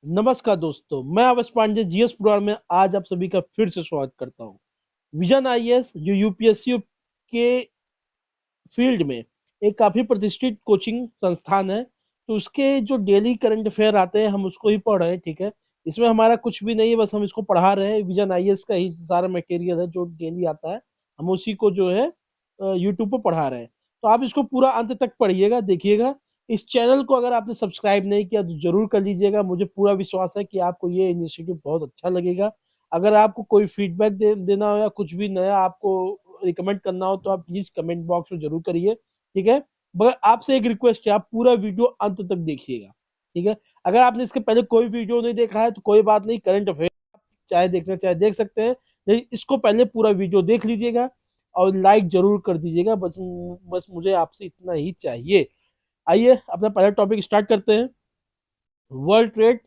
नमस्कार दोस्तों, मैं अवश पांडे जीएस पुराण में आज आप सभी का फिर से स्वागत करता हूं। विजन आईएएस जो यूपीएससी के फील्ड में एक काफी प्रतिष्ठित कोचिंग संस्थान है, तो उसके जो डेली करंट अफेयर आते हैं हम उसको ही पढ़ रहे हैं। ठीक है, इसमें हमारा कुछ भी नहीं है, बस हम इसको पढ़ा रहे हैं। विजन आईएएस का ही सारा मटेरियल है जो डेली आता है, हम उसी को जो है यूट्यूब पर पढ़ा रहे हैं। तो आप इसको पूरा अंत तक पढ़िएगा, देखिएगा। इस चैनल को अगर आपने सब्सक्राइब नहीं किया तो जरूर कर लीजिएगा। मुझे पूरा विश्वास है कि आपको ये इनिशिएटिव बहुत अच्छा लगेगा। अगर आपको कोई फीडबैक देना हो या कुछ भी नया आपको रिकमेंड करना हो तो आप प्लीज कमेंट बॉक्स में जरूर करिए। ठीक है, मगर आपसे एक रिक्वेस्ट है, आप पूरा वीडियो अंत तक देखिएगा। ठीक है, अगर आपने इसके पहले कोई वीडियो नहीं देखा है तो कोई बात नहीं, करंट अफेयर चाहे देखना चाहे देख सकते हैं, लेकिन इसको पहले पूरा वीडियो देख लीजिएगा और लाइक जरूर कर दीजिएगा। बस बस मुझे आपसे इतना ही चाहिए। आइए अपना पहला टॉपिक स्टार्ट करते हैं। वर्ल्ड ट्रेड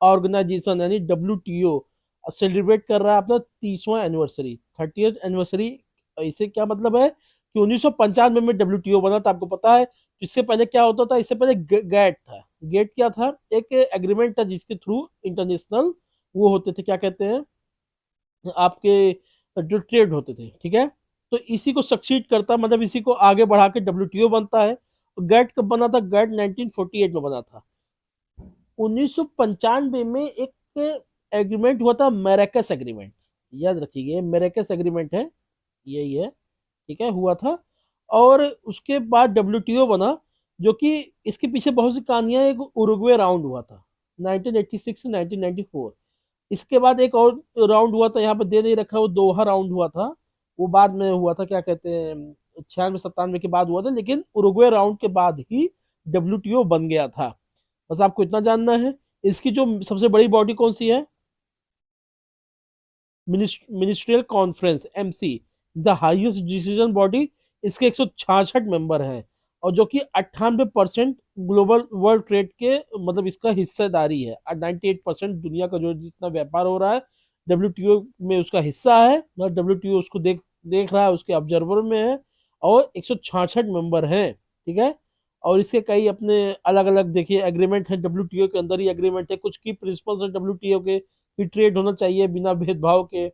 ऑर्गेनाइजेशन यानी WTO सेलिब्रेट कर रहा है अपना 30वां एनिवर्सरी, 30th एनिवर्सरी। इसे क्या मतलब है कि 1995 में WTO बना था, आपको पता है। तो इससे पहले क्या होता था? इससे पहले गेट था। गेट क्या था? एक एग्रीमेंट था जिसके थ्रू इंटरनेशनल वो होते थे, क्या कहते हैं आपके, जो ट्रेड होते थे। ठीक है, तो इसी को सक्सीड करता, मतलब इसी को आगे बढ़ा के WTO बनता है। गेट कब बना था? गेट 1948 में बना था। 1995 में एक एग्रीमेंट हुआ था, मैराकस एग्रीमेंट। याद रखिए, मैराकस एग्रीमेंट है, यही है। ठीक है, हुआ था। और उसके बाद WTO बना, जो कि इसके पीछे बहुत सी कहानियां। एक उरुग्वे राउंड हुआ था 1986 से 1994। इसके बाद एक और राउंड हुआ था, यहाँ पे दे नहीं रखा, वो दोहा राउंड हुआ था। वो बाद में हुआ था, क्या कहते हैं, 96 97 के बाद हुआ था, लेकिन उरुग्वे राउंड के बाद ही WTO बन गया था। बस आपको इतना जानना है। इसकी जो सबसे बड़ी बॉडी कौन सी है? Ministerial conference, MC the highest decision body. इसके 166 मेंबर हैं, और जो कि 98% ग्लोबल वर्ल्ड ट्रेड के मतलब इसका हिस्सेदारी है। और 98% दुनिया का जो जितना व्यापार हो रहा है WTO में उसका हिस्सा है। मतलब WTO उसको देख देख रहा है, उसके ऑब्जर्वर में है। और 166 मेंबर हैं। ठीक है, और इसके कई अपने अलग अलग देखिए एग्रीमेंट है। WTO के अंदर ही एग्रीमेंट है, कुछ की प्रिंसिपल्स है WTO के कि ट्रेड होना चाहिए बिना भेदभाव के,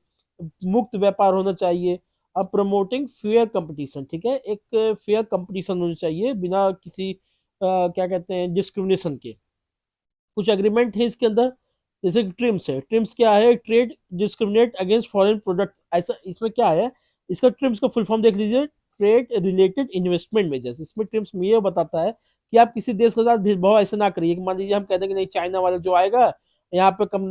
मुक्त व्यापार होना चाहिए। अब प्रमोटिंग फेयर कंपटीशन, ठीक है, एक फेयर कंपटीशन होना चाहिए बिना किसी क्या कहते हैं डिस्क्रिमिनेशन के। कुछ एग्रीमेंट है इसके अंदर, जैसे ट्रिम्स है। ट्रिम्स क्या है? Trade discriminate against foreign product. ऐसा इसमें क्या है? इसका ट्रिम्स का फुल फॉर्म देख लीजिए, ट्रेड रिलेटेड इन्वेस्टमेंट मेजर्स। इसमें ट्रिम्स में ये बताता है कि आप किसी देश के साथ भेदभाव ऐसे ना करिए कि मान लीजिए हम कहते हैं कि नहीं, चाइना वाला जो आएगा यहाँ पे कम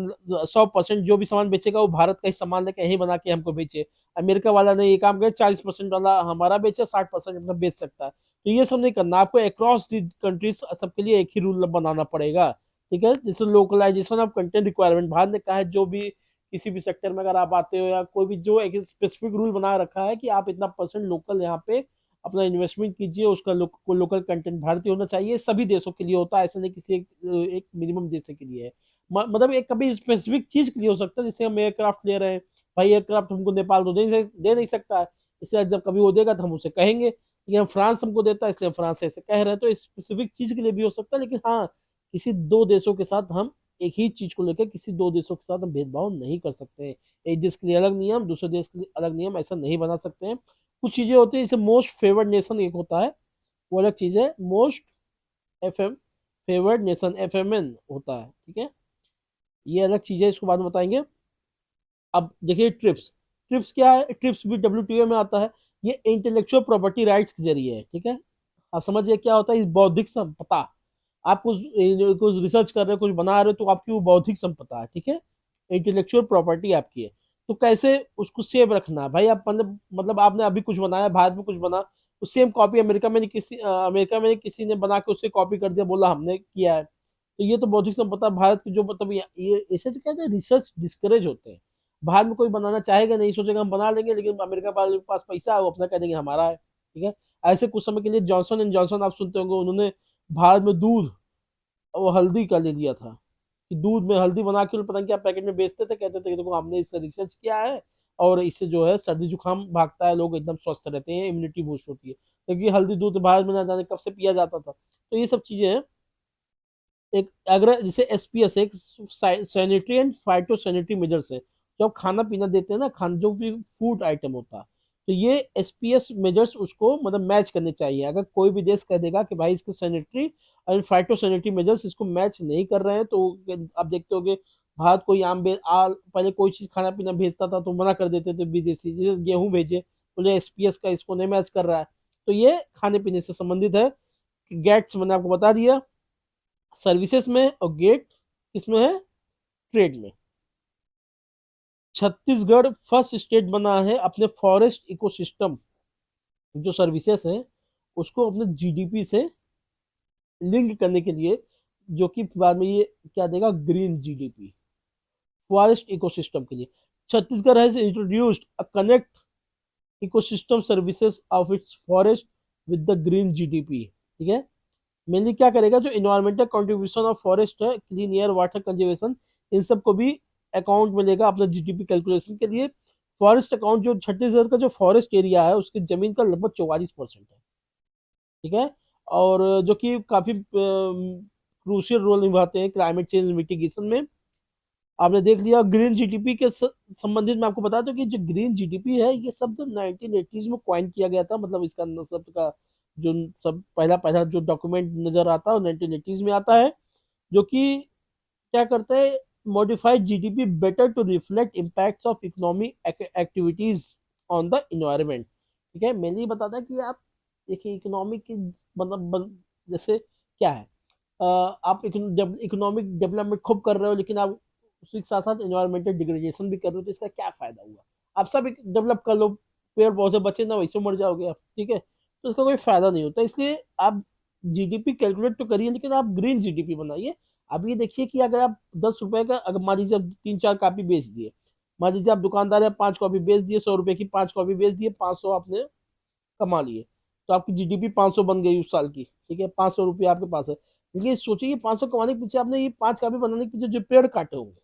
100% जो भी सामान बेचेगा वो भारत का ही सामान लेके यहीं बना के हमको बेचे। अमेरिका वाला ने ये काम करे, 40% वाला हमारा बेचे, 60% अपना बेच सकता है। तो ये सब नहीं करना आपको। अक्रॉस दी कंट्रीज सबके लिए एक ही रूल बनाना पड़ेगा। ठीक है, जैसे localization of content requirement, Bharat ने कहा है जो भी किसी भी सेक्टर में अगर आप आते हो या कोई भी, जो एक स्पेसिफिक रूल बना रखा है कि आप इतना परसेंट लोकल यहाँ पे अपना इन्वेस्टमेंट कीजिए, उसका लोकल कंटेंट भारतीय होना चाहिए। सभी देशों के लिए होता है, ऐसा नहीं किसी एक मिनिमम देश के लिए है। मतलब एक कभी स्पेसिफिक चीज के लिए हो सकता है, जैसे हम एयरक्राफ्ट ले रहे हैं, भाई एयरक्राफ्ट हमको नेपाल तो दे नहीं सकता है। इसलिए जब कभी वो देगा तो हम उसे कहेंगे, लेकिन हम फ्रांस हमको देता है इसलिए हम फ्रांस से ऐसे कह रहे हैं। तो स्पेसिफिक चीज के लिए भी हो सकता है, लेकिन हाँ, किसी दो देशों के साथ हम एक ही चीज को लेकर किसी दो देशों के साथ हम भेदभाव नहीं कर सकते हैं। एक देश के लिए अलग नियम, दूसरे देश के लिए अलग नियम, ऐसा नहीं बना सकते हैं। कुछ चीजें होती है, जैसे मोस्ट फेवर्ड नेशन एक होता है, वो अलग चीज है। Most FM favoured nation, FMN होता है। ठीक है, ये अलग चीज है, इसको बाद में बताएंगे। अब देखिए ट्रिप्स। ट्रिप्स क्या है? ट्रिप्स भी WTO में आता है। ये इंटेलेक्चुअल प्रॉपर्टी राइट्स के जरिए है। ठीक है, आप समझिए क्या होता है इस बौद्धिक संपदा। आप कुछ रिसर्च कर रहे हो, कुछ बना रहे हो, तो आपकी वो बौद्धिक संपदा है। ठीक है, इंटेलेक्चुअल प्रॉपर्टी आपकी है। तो कैसे उसको सेव रखना है भाई? आप मतलब आपने अभी कुछ बनाया, भारत में कुछ बना, तो सेम कॉपी अमेरिका में किसी ने बना के उससे कॉपी कर दिया, बोला हमने किया है। तो ये तो बौद्धिक संपदा भारत की जो, मतलब ये ऐसे तो कहते हैं रिसर्च डिस्करेज होते हैं। भारत में कोई बनाना चाहेगा नहीं, सोचेगा हम बना लेंगे, लेकिन अमेरिका वाले के पास पैसा है, वो अपना कह देंगे हमारा है। ठीक है, ऐसे कुछ समय के लिए जॉनसन आप सुनते होंगे, उन्होंने भारत में दूध और हल्दी का ले लिया था, कि दूध में हल्दी बना के पता नहीं क्या पैकेट में बेचते थे, कहते थे कि देखो हमने इससे रिसर्च किया है और इससे जो है सर्दी जुकाम भागता है, लोग एकदम स्वस्थ रहते हैं, इम्यूनिटी बूस्ट होती है। क्योंकि हल्दी दूध भारत में ना जाने कब से पिया जाता था। तो ये सब चीजें हैं। एक अगर जैसे एसपीएस एक sanitary and phyto sanitary measures है, जो आप खाना पीना देते हैं ना, खान जो भी फूड आइटम होता है, तो ये एसपीएस मेजर्स उसको मतलब मैच करने चाहिए। अगर कोई भी देश कह देगा कि भाई इसके सैनिटरी और फाइटो सैनिटरी मेजर्स इसको मैच नहीं कर रहे हैं, तो आप देखते होगे भारत कोई पहले कोई चीज खाना पीना भेजता था तो मना कर देते थे विदेशी, जैसे गेहूं भेजे, बोले एसपीएस का इसको नहीं मैच कर रहा है। तो ये खाने पीने से संबंधित है। गेट्स मैंने आपको बता दिया, सर्विसेज में, और गेट किसमें है, ट्रेड में। छत्तीसगढ़ फर्स्ट स्टेट बना है अपने फॉरेस्ट इकोसिस्टम जो सर्विसेज है उसको अपने जीडीपी से लिंक करने के लिए, जो कि बाद में ये क्या देगा, ग्रीन जीडीपी, फॉरेस्ट इकोसिस्टम के लिए। Chhattisgarh has introduced a connect ecosystem services of its forest with the green GDP. ठीक है, मेनली क्या करेगा, जो इन्वायरमेंटल कंट्रीब्यूशन ऑफ फॉरेस्ट है, क्लीन एयर, वाटर कंजर्वेशन, इन सब को भी अकाउंट में लेगा अपना जीडीपी कैलकुलेशन के लिए। फॉरेस्ट अकाउंट, जो छत्तीसगढ़ का जो फॉरेस्ट एरिया है उसकी जमीन का लगभग 44% है। ठीक है, और जो कि काफी क्रूशियल रोल निभाते हैं क्लाइमेट चेंज मिटिगेशन में। आपने देख लिया ग्रीन जीडीपी के संबंधित मैं आपको बता दूं कि जो ग्रीन जीडीपी है ये शब्द 1980s में क्वाइन किया गया था, मतलब इसका शब्द का जो सब पहला पहला जो डॉक्यूमेंट नजर आता है वो 1980s में आता है, जो कि क्या करता है, modified GDP better to reflect impacts of economic activities on the environment. ठीक है, मैंने ये बताता है कि आप देखिए इकोनॉमिक की मतलब जैसे क्या है, आप इकोनॉमिक डेवलपमेंट खूब कर रहे हो लेकिन आप उसी के साथ साथ इन्वायरमेंटल डिग्रेडेशन भी कर रहे हो, तो इसका क्या फायदा हुआ। आप सब डेवलप कर लो, पेड़ पौधे बचे ना, वैसे मर जाओगे आप। ठीक है, तो इसका कोई फायदा नहीं होता, इसलिए आप जीडीपी कैलकुलेट तो करिए लेकिन आप ग्रीन जीडीपी बनाइए। अब ये देखिए कि अगर आप 10 रुपए का, अगर मान लीजिए 3-4 कॉपी बेच दिए, मान लीजिए आप दुकानदार है 5 कॉपी बेच दिए, 100 रुपए की 5 कॉपी बेच दिए, 500 आपने कमा लिए, तो आपकी जीडीपी 500 बन गई उस साल की। ठीक है, 500 रुपये आपके पास है, लेकिन सोचिए 500 कमाने के पीछे आपने ये 5 कॉपी बनाने के पीछे जो पेड़ काटे होंगे,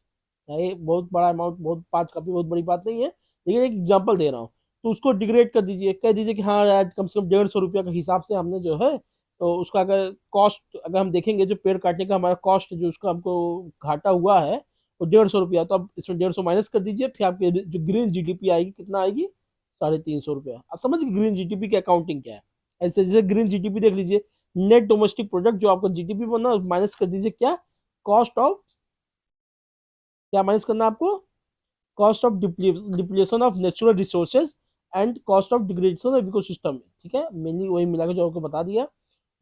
ये बहुत बड़ा अमाउंट, बहुत 5 कॉपी बहुत बड़ी बात नहीं है, लेकिन एक एग्जाम्पल दे रहा हूँ। तो उसको डिग्रेड कर दीजिए, कह दीजिए कि हाँ यार कम से कम 150 रुपया का हिसाब से हमने जो है, तो उसका अगर कॉस्ट अगर हम देखेंगे, जो पेड़ काटने का हमारा कॉस्ट जो उसका हमको घाटा हुआ है वो 150 रुपया, तो अब इसमें 150 माइनस कर दीजिए, फिर आपकी जो ग्रीन जीडीपी आएगी कितना आएगी, 350 रुपया। आप समझ ग्रीन जीडीपी की अकाउंटिंग क्या है। ऐसे जैसे ग्रीन जीडीपी देख लीजिए, नेट डोमेस्टिक प्रोडक्ट जो आपका जीडीपी बना, माइनस कर दीजिए क्या, कॉस्ट ऑफ, क्या माइनस करना है आपको, cost of depletion of natural resources and cost of degradation of ecosystem. ठीक है, मेनली वही मिला के जो आपको बता दिया,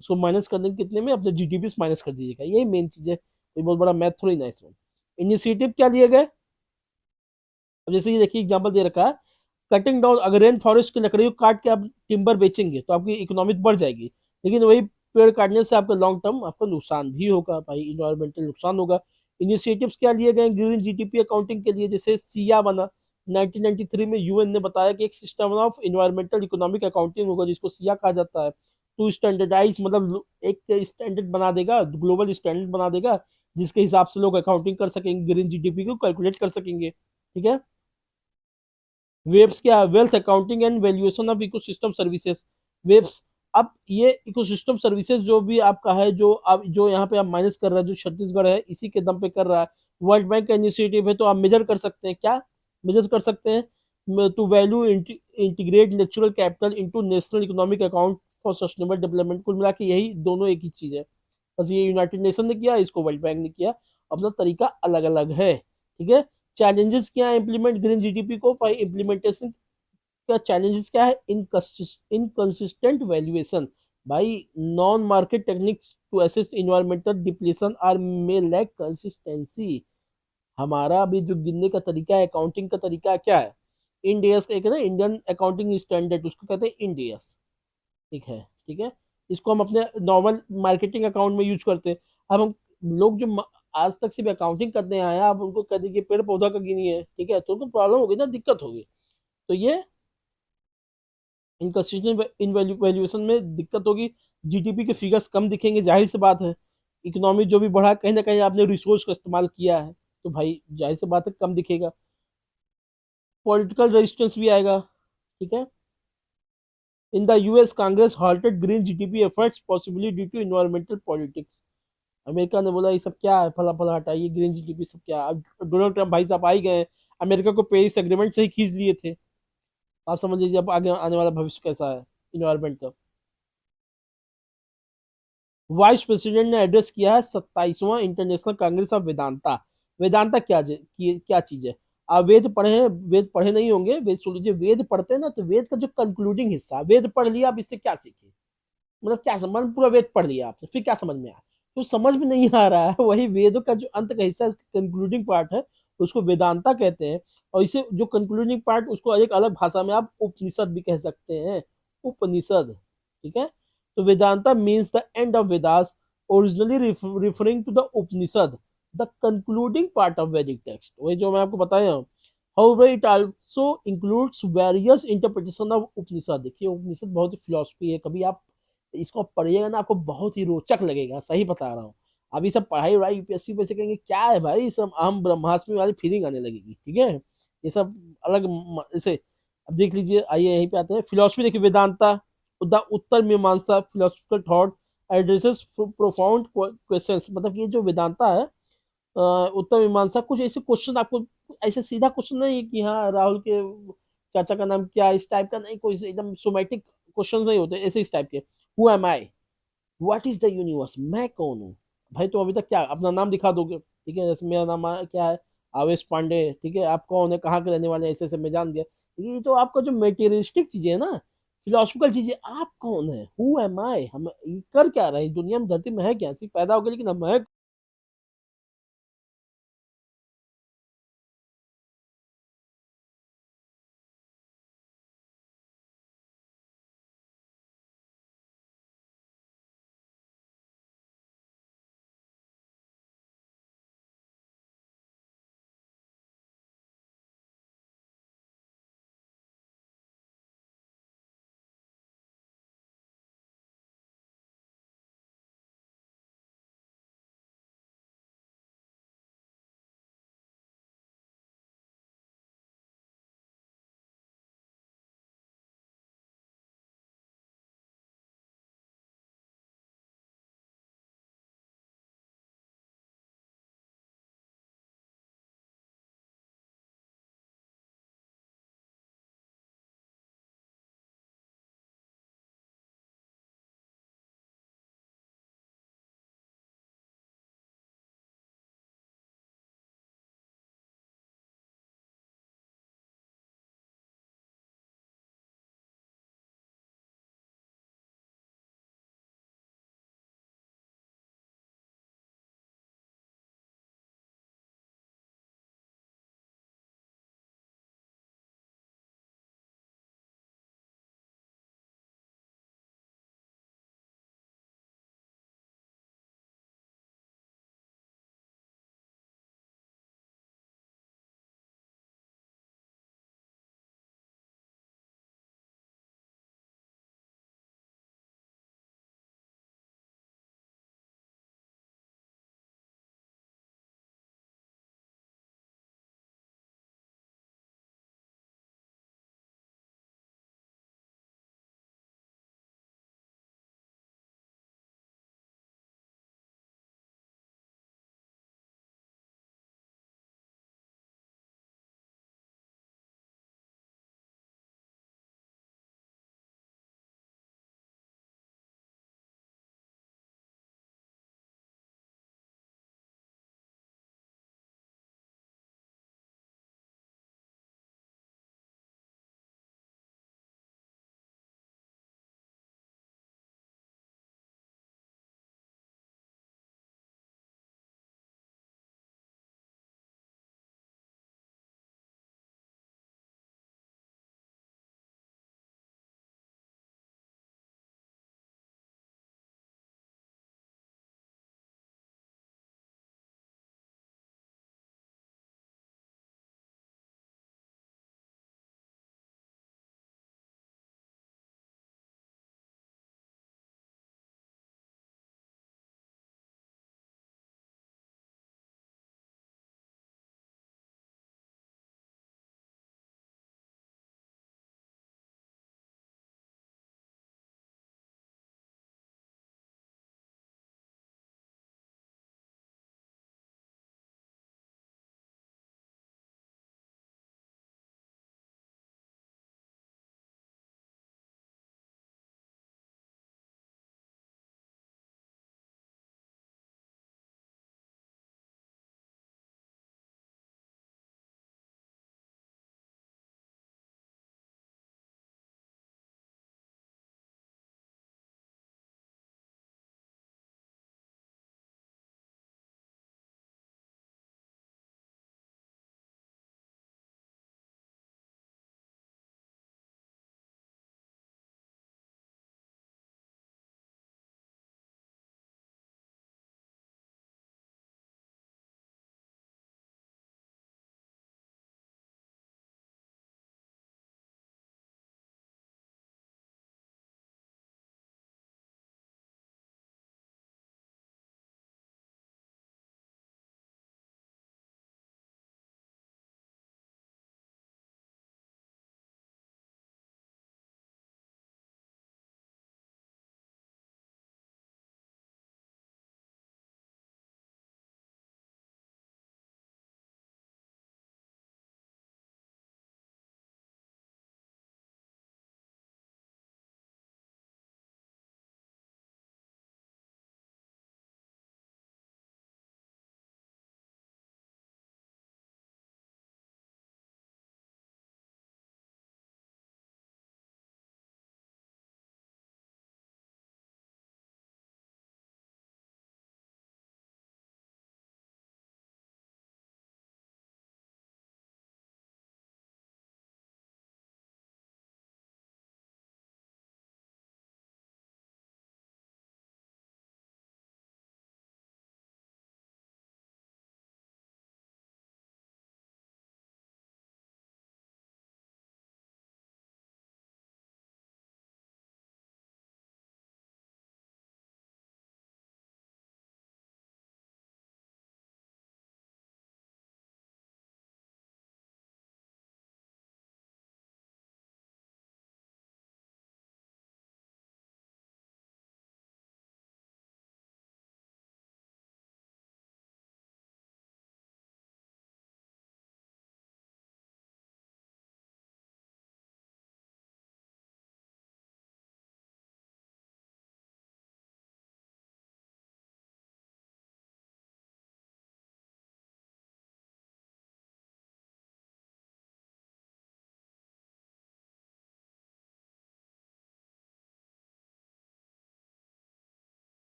उसको माइनस करने के कितने में, अपने जीडीपी से माइनस कर दीजिएगा, यही मेन चीज है, कोई बहुत बड़ा मैथ थोड़ी ना इसमें। इनिशिएटिव क्या लिए गए, अब जैसे ये देखिए एग्जाम्पल दे रखा है, कटिंग डाउन, अगर रेन फॉरेस्ट की लकड़ी को काट के आप टिम्बर बेचेंगे तो आपकी इकोनॉमिक बढ़ जाएगी, लेकिन वही पेड़ काटने से आपका लॉन्ग टर्म आपका नुकसान भी होगा भाई, इन्वायरमेंटल नुकसान होगा। इनिशिएटिव्स क्या लिए गए ग्रीन जीडीपी अकाउंटिंग के लिए, जैसे सिया बना 1993 में, यूएन ने बताया कि एक system of environmental economic accounting होगा जिसको सिया कहा जाता है, टू स्टैंडर्डाइज, मतलब एक स्टैंडर्ड बना देगा, ग्लोबल स्टैंडर्ड बना देगा, जिसके हिसाब से लोग अकाउंटिंग कर सकेंगे, ग्रीन जीडीपी को कैलकुलेट कर सकेंगे। ठीक है, वेब्स क्या, wealth accounting and valuation of ecosystem services, WAVES. अब ये इकोसिस्टम सर्विसेज जो भी आपका है, जो आप जो यहाँ पे आप माइनस कर रहा है, जो छत्तीसगढ़ है इसी के दम पे कर रहा है, वर्ल्ड बैंक का इनिशिएटिव है, तो आप मेजर कर सकते हैं, क्या मेजर कर सकते हैं, to value integrate natural capital into national economic account for sustainable development. कुल मिला के यही दोनों एक ही चीज है, बस ये यूनाइटेड नेशन ने किया, इसको वर्ल्ड बैंक ने किया, अपना तरीका अलग अलग है। ठीक है, चैलेंजेस क्या है इम्प्लीमेंट ग्रीन जीडीपी को, भाई इम्प्लीमेंटेशन का चैलेंजेस क्या है, inconsistent valuation, by non market techniques to assess environmental depletion are may lack consistency. हमारा अभी जो गिनने का तरीका है, अकाउंटिंग का तरीका क्या है, इंडियस एक है ना, इंडियन अकाउंटिंग स्टैंडर्ड, उसको कहते हैं इंडियस। ठीक है, ठीक है, इसको हम अपने नॉर्मल मार्केटिंग अकाउंट में यूज करते हैं। अब हम लोग जो आज तक सिर्फ अकाउंटिंग करने आए हैं, आप उनको कह दीजिए पेड़ पौधा का गिनिए, ठीक है, तो उनको प्रॉब्लम होगी ना, दिक्कत होगी। तो ये इनकंसिस्टेंट इन वैल्यूएशन में दिक्कत होगी, जीडीपी के फिगर्स कम दिखेंगे, जाहिर सी बात है। इकोनॉमी जो भी बढ़ा कहीं ना कहीं आपने रिसोर्स का इस्तेमाल किया है, तो भाई जाहिर सी बात है कम दिखेगा। पॉलिटिकल रेजिस्टेंस भी आएगा। ठीक है, in the US Congress halted green GDP efforts possibly due to environmental politics। America ने बोला ये सब क्या है, फला-फला हटाइए, ग्रीन जीडीपी सब क्या है। अब डोनाल्ड ट्रम्प भाई साहब आ ही गए हैं, अमेरिका को पेरिस एग्रीमेंट से ही खींच लिए थे। आप समझ लीजिए अब आगे आने वाला भविष्य कैसा है इन्वायरमेंट का। वाइस प्रेसिडेंट ने एड्रेस किया है 27वां इंटरनेशनल कांग्रेस ऑफ वेदांता। वेदांता क्या चीज है? आप वेद पढ़े हैं? वेद पढ़े नहीं होंगे, वेद सुन लीजिए। वेद पढ़ते हैं ना, तो वेद का जो कंक्लूडिंग हिस्सा, वेद पढ़ लिया, आप इससे क्या सीखे? मतलब क्या समझ, पूरा वेद पढ़ लिया आपने, फिर क्या समझ में आया? तो समझ में नहीं आ रहा है, वही वेदों का जो अंत का हिस्सा, कंक्लूडिंग पार्ट है, उसको वेदांता कहते हैं। और इसे जो कंक्लूडिंग पार्ट, उसको एक अलग भाषा में आप उपनिषद भी कह सकते हैं, उपनिषद। ठीक है। तो Vedanta means the end of Vedas, originally referring to the Upanishad, the concluding part of Vedic text, वही जो मैं आपको बताया हूँ। However, it also includes various interpretation of उपनिषद। देखिए उपनिषद बहुत ही फिलोसफी है, कभी आप इसको पढ़िएगा ना, आपको बहुत ही रोचक लगेगा, सही बता रहा हूँ। अभी सब पढ़ाई वढ़ाई यूपीएससी पे से कहेंगे क्या है भाई, ये सब अहम ब्रह्मास्मि वाली फीलिंग आने लगेगी। ठीक है। ये सब अलग जैसे, अब देख लीजिए, आइए यहीं पे आते हैं। फिलोसफी देखिए, वेदांता द उत्तर मीमांसा philosophical thought addresses profound questions. मतलब कि ये जो वेदांता है, उत्तर मीमांसा, कुछ ऐसे क्वेश्चन आपको, ऐसे सीधा क्वेश्चन नहीं है कि हाँ राहुल के चाचा का नाम क्या है, इस टाइप का नहीं, कोई एकदम सोमैटिक क्वेश्चन नहीं होते ऐसे, इस टाइप के। Who am I, what is the universe, मैं कौन हूँ? भाई तो अभी तक क्या अपना नाम दिखा दोगे? ठीक है, जैसे मेरा नाम क्या है, आवेश पांडे। ठीक है, आप कौन है, कहाँ के रहने वाले हैं, ऐसे ऐसे मैं जान गया। ये तो आपका जो मेटेरियलिस्टिक चीजें है ना, फिलोसफिकल चीजें, आप कौन है, हु एम आई, हम ये कर क्या रहे हैं इस दुनिया में, धरती में है क्या, सिर्फ पैदा हो गए, लेकिन हम है